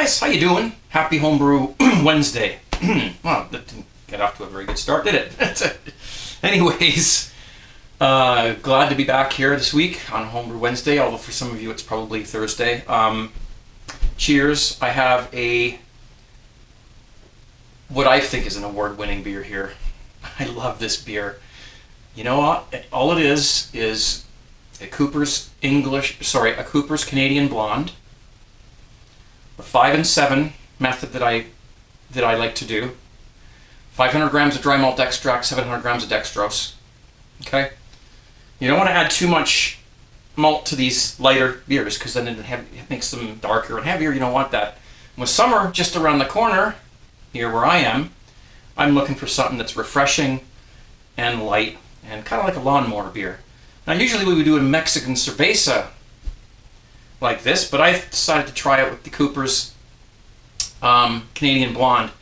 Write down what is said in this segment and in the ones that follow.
guys, how you doing? Happy Homebrew Wednesday. Well, that didn't get off to a very good start, did it? Anyways, glad to be back here this week on Homebrew Wednesday, although for some of you it's probably Thursday. Cheers. I have what I think is an award-winning beer here. I love this beer. You know what? All it is a Cooper's Canadian Blonde. The 5 and 7 method that I like to do. 500 grams of dry malt extract, 700 grams of dextrose. Okay? You don't want to add too much malt to these lighter beers because then it makes them darker and heavier. You don't want that. With summer just around the corner, here where I am, I'm looking for something that's refreshing and light and kind of like a lawnmower beer. Now usually we would do a Mexican cerveza like this, but I decided to try it with the Cooper's Canadian Blonde.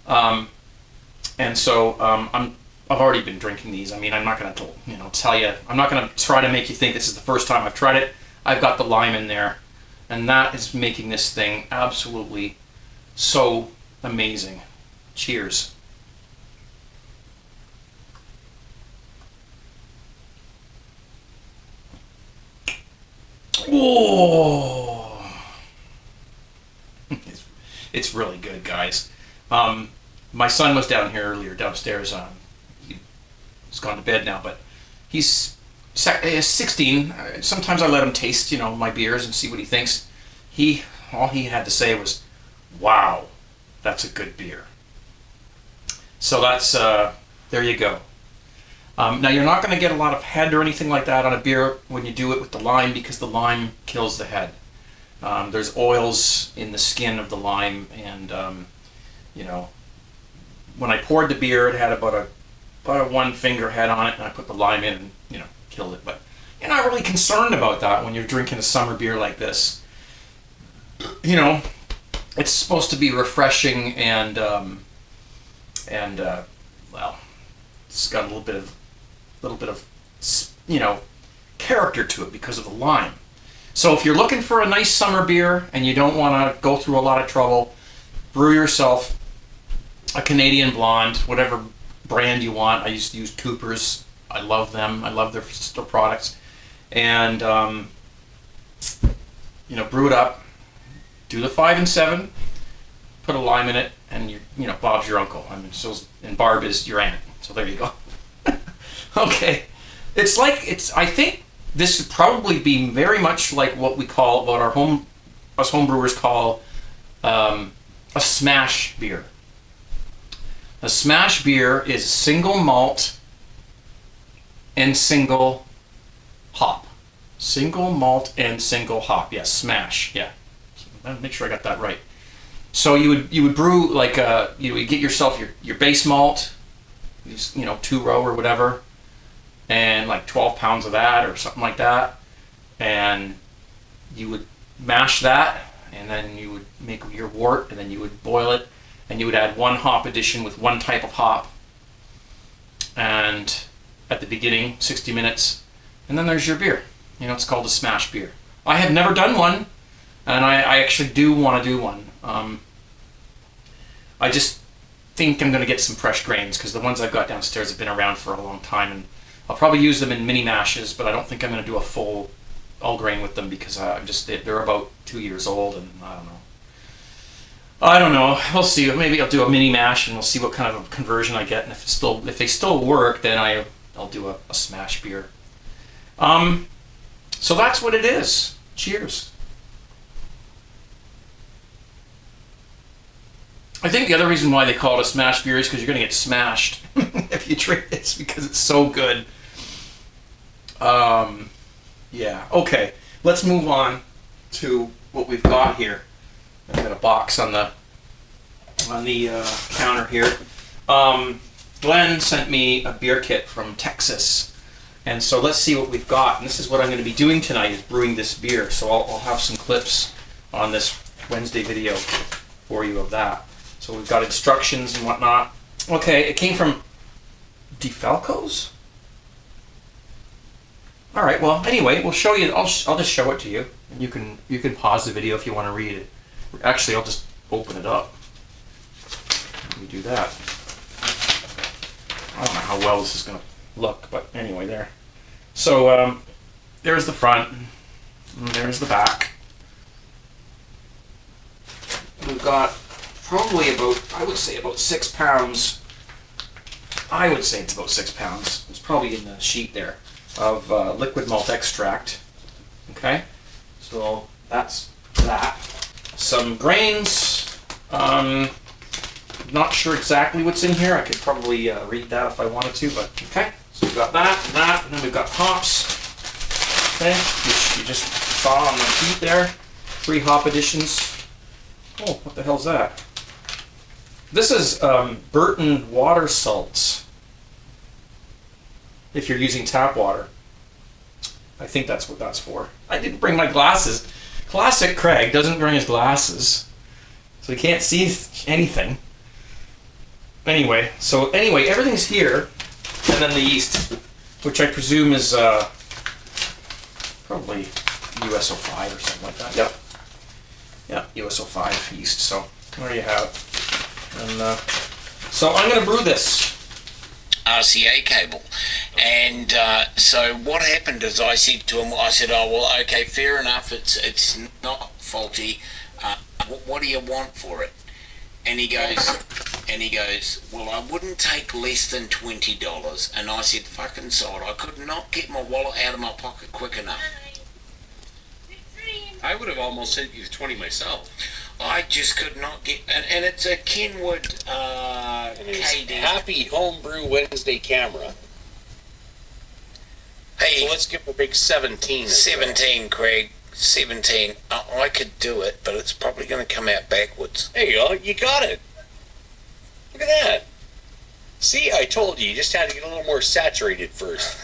And so I've already been drinking these. I mean, I'm not going to tell you. I'm not going to try to make you think this is the first time I've tried it. I've got the lime in there, and that is making this thing absolutely so amazing. Cheers. Whoa! It's really good, guys. My son was down here earlier, downstairs. He's gone to bed now, but he's 16. Sometimes I let him taste, my beers and see what he thinks. All he had to say was, "Wow, that's a good beer." So that's there you go. Now you're not going to get a lot of head or anything like that on a beer when you do it with the lime because the lime kills the head. There's oils in the skin of the lime, and when I poured the beer, it had about a 1 finger head on it, and I put the lime in and killed it. But you're not really concerned about that when you're drinking a summer beer like this. It's supposed to be refreshing and well, it's got a little bit of character to it because of the lime. So if you're looking for a nice summer beer and you don't want to go through a lot of trouble, brew yourself a Canadian Blonde, whatever brand you want. I used to use Cooper's. I love them. I love their products. And brew it up. Do the 5 and 7. Put a lime in it, and Bob's your uncle. And Barb is your aunt. So there you go. Okay, I think this would probably be very much like what us homebrewers call a smash beer. A smash beer is single malt and single hop. Single malt and single hop. Yes, smash. Yeah, make sure I got that right. So you would brew like you get yourself your base malt, 2-row or whatever, and like 12 pounds of that or something like that, and you would mash that, and then you would make your wort, and then you would boil it, and you would add 1 hop addition with 1 type of hop, and at the beginning 60 minutes, and then there's your beer. It's called a smash beer. I have never done one, and I actually do want to do one. I just think I'm going to get some fresh grains because the ones I've got downstairs have been around for a long time, and I'll probably use them in mini mashes, but I don't think I'm going to do a full all grain with them because they're about 2 years old, and I don't know. We'll see. Maybe I'll do a mini mash and we'll see what kind of a conversion I get, and if they still work, then I'll do a smash beer. So that's what it is. Cheers. I think the other reason why they call it a smash beer is because you're going to get smashed if you drink this because it's so good. Yeah. Okay. Let's move on to what we've got here. I've got a box on the counter here. Glenn sent me a beer kit from Texas, and so let's see what we've got. And this is what I'm going to be doing tonight: is brewing this beer. So I'll have some clips on this Wednesday video for you of that. So we've got instructions and whatnot. Okay, it came from DeFalco's. All right. Well, anyway, we'll show you. I'll just show it to you, and you can pause the video if you want to read it. Actually, I'll just open it up. Let me do that. I don't know how well this is going to look, but anyway, there. So there's the front, and there's the back. We've got probably about, I would say about 6 pounds. I would say it's about 6 pounds. It's probably in the sheet there of liquid malt extract. Okay, so that's that. Some grains. Not sure exactly what's in here. I could probably read that if I wanted to, but okay. So we've got that and that, and then we've got hops. Okay, which you just saw on the sheet there. 3 hop additions. Oh, what the hell's that? This is Burton water salts. If you're using tap water. I think that's what that's for. I didn't bring my glasses. Classic Craig doesn't bring his glasses. So he can't see anything. Anyway, everything's here. And then the yeast, which I presume is probably USO5 or something like that. Yep. Yeah, USO5 yeast. So there you have it. And so I'm going to brew this. RCA cable. And so what happened is I said to him, I said, oh, well, okay, fair enough, it's not faulty. What do you want for it? And he goes, well, I wouldn't take less than $20. And I said, fucking sod, I could not get my wallet out of my pocket quick enough. I would have almost sent you the 20 myself. I just could not get, and it's a Kenwood KD. Happy Homebrew Wednesday camera. Hey, So let's give a big 17. 17, Craig. 17. I could do it, but it's probably going to come out backwards. There you go. You got it. Look at that. See, I told you. You just had to get a little more saturated first.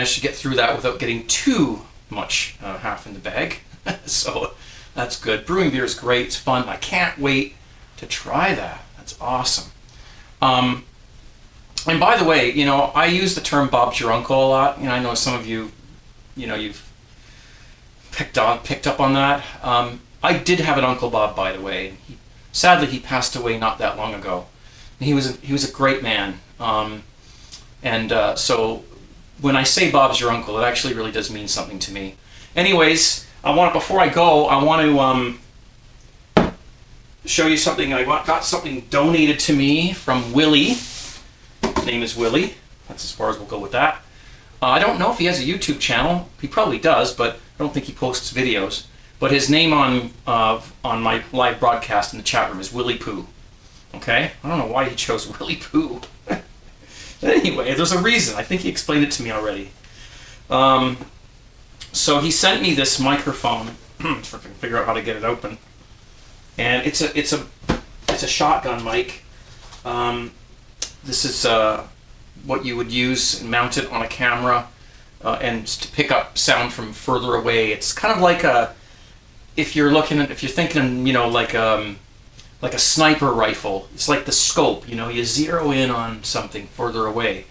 managed to get through that without getting too much half in the bag. So that's good. Brewing beer is great. It's fun. I can't wait to try that. That's awesome. And by the way, you know, I use the term Bob's your uncle a lot. You know, I know some of you, you know, you've picked up on that. I did have an Uncle Bob, by the way. Sadly, he passed away not that long ago. And he was a great man. So when I say Bob's your uncle, it actually really does mean something to me. Anyways, before I go, I want to show you something. I got something donated to me from Willie. His name is Willie. That's as far as we'll go with that. I don't know if he has a YouTube channel. He probably does, but I don't think he posts videos. But his name on my live broadcast in the chat room is Willie Poo. Okay? I don't know why he chose Willie Poo. Anyway, there's a reason. I think he explained it to me already. So he sent me this microphone. So if I can figure out how to get it open, and it's a shotgun mic. This is what you would use and mount it on a camera, and to pick up sound from further away. It's kind of like if you're thinking, like a sniper rifle. It's like the scope. You zero in on something further away.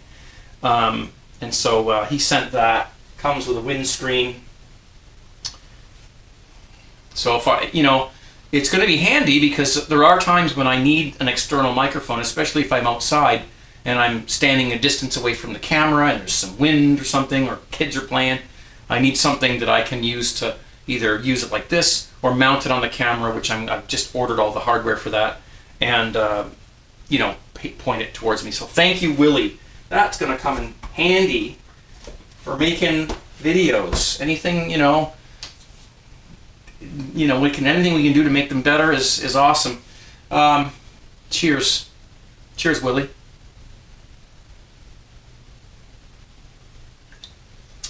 And so he sent that. Comes with a windscreen. So if it's going to be handy because there are times when I need an external microphone, especially if I'm outside and I'm standing a distance away from the camera and there's some wind or something, or kids are playing. I need something that I can use to either use it like this or mount it on the camera, which I've just ordered all the hardware for that, and point it towards me. So thank you, Willie. That's going to come in handy for making videos. Anything, anything we can do to make them better is awesome. Cheers. Cheers, Willie.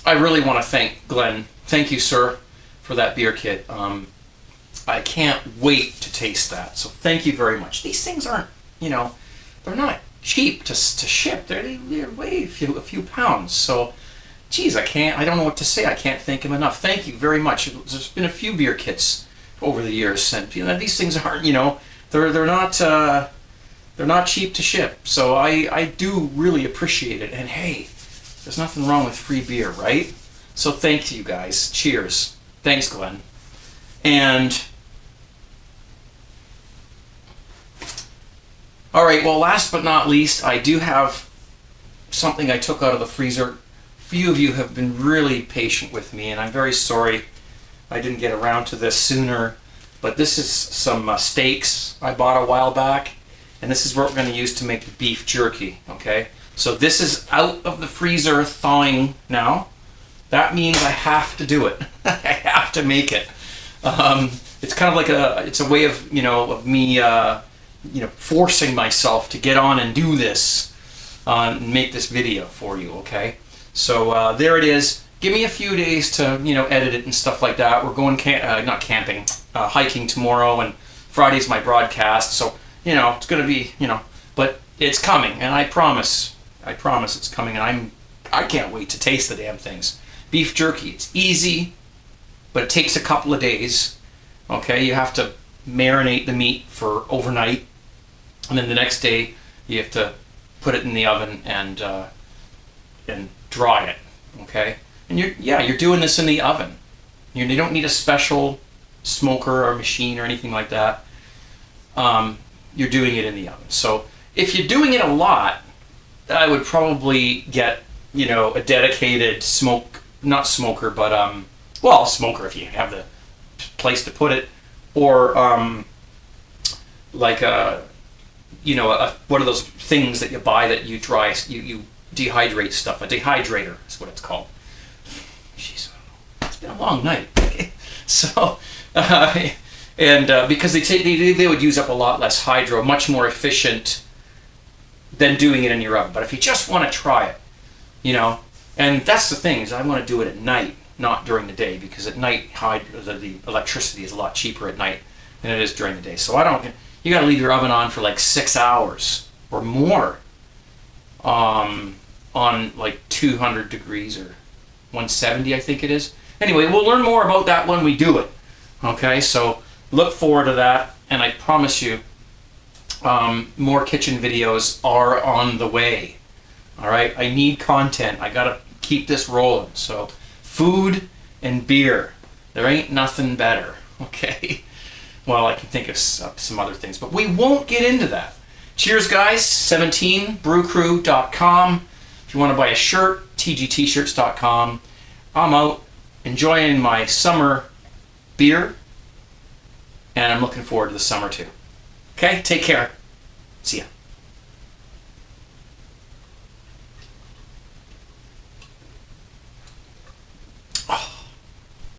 I really want to thank Glenn. Thank you, sir, for that beer kit. I can't wait to taste that. So thank you very much. These things aren't, they're not cheap to ship. They weigh a few pounds. So, geez, I don't know what to say. I can't thank him enough. Thank you very much. There's been a few beer kits over the years, and these things aren't, they're not cheap to ship. So I do really appreciate it. And hey, there's nothing wrong with free beer, right? So thank you guys. Cheers. Thanks, Glenn. And all right, well, last but not least, I do have something I took out of the freezer. Few of you have been really patient with me, and I'm very sorry I didn't get around to this sooner. But this is some steaks I bought a while back, and this is what we're going to use to make the beef jerky, okay? So this is out of the freezer thawing now. That means I have to do it. I have to make it. It's kind of like it's a way of, of me, forcing myself to get on and do this, and make this video for you, okay? So there it is. Give me a few days to, edit it and stuff like that. We're going hiking tomorrow, and Friday's my broadcast. So, it's going to be, but it's coming, and I promise it's coming, and I can't wait to taste the damn things. Beef jerky, it's easy, but it takes a couple of days. Okay, you have to marinate the meat for overnight, and then the next day you have to put it in the oven and dry it. Okay, and you're doing this in the oven. You don't need a special smoker or machine or anything like that. You're doing it in the oven. So if you're doing it a lot, I would probably get a dedicated smoker, smoker if you have the place to put it, or like one of those things that you buy that you dehydrate stuff. A dehydrator is what it's called. Jeez, it's been a long night. So, because they would use up a lot less hydro, much more efficient than doing it in your oven. But if you just want to try it, and that's the thing, is I want to do it at night, not during the day, because at night the electricity is a lot cheaper at night than it is during the day. So you got to leave your oven on for like 6 hours or more, on like 200 degrees or 170, I think it is. Anyway, we'll learn more about that when we do it. Okay, so look forward to that, and I promise you, more kitchen videos are on the way. All right, I need content. I gotta keep this rolling. So, food and beer, there ain't nothing better. Okay, well, I can think of some other things, but we won't get into that. Cheers, guys. 17brewcrew.com. If you want to buy a shirt, tgtshirts.com. I'm out enjoying my summer beer, and I'm looking forward to the summer too. Okay, take care. See ya.